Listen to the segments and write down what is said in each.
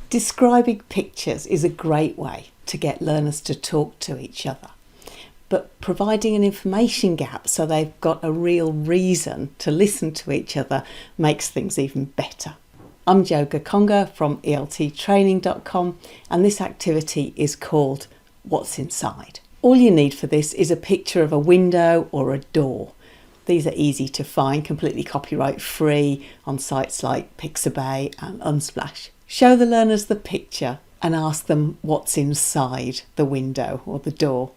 Describing pictures is a great way to get learners to talk to each other, but providing an information gap so they've got a real reason to listen to each other makes things even better. I'm Jo Gakonga from elttraining.com, and this activity is called What's Inside. All you need for this is a picture of a window or a door. These are easy to find, completely copyright free on sites like Pixabay and Unsplash. Show the learners the picture and ask them what's inside the window or the door.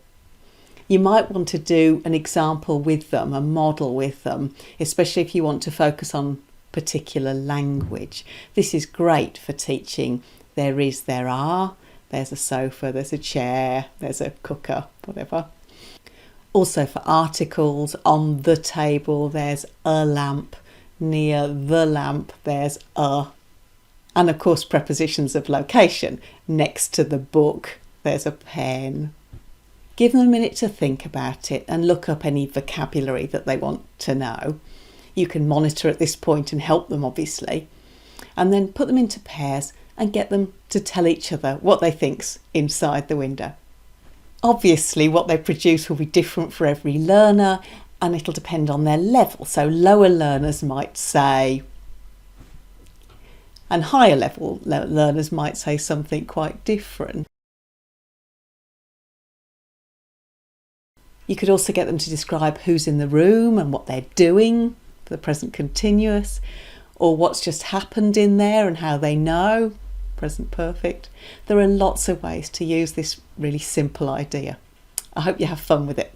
You might want to do an example with them, a model with them, especially if you want to focus on particular language. This is great for teaching there is, there are, there's a sofa, there's a chair, there's a cooker, whatever. Also for articles, on the table there's a lamp, near the lamp there's a. And of course prepositions of location, next to the book there's a pen. Give them a minute to think about it and look up any vocabulary that they want to know. You can monitor at this point and help them obviously, and then put them into pairs and get them to tell each other what they think's inside the window. Obviously what they produce will be different for every learner and it'll depend on their level. So lower learners might say, and higher level learners might say something quite different. You could also get them to describe who's in the room and what they're doing for the present continuous, or what's just happened in there and how they know, present perfect. There are lots of ways to use this really simple idea. I hope you have fun with it.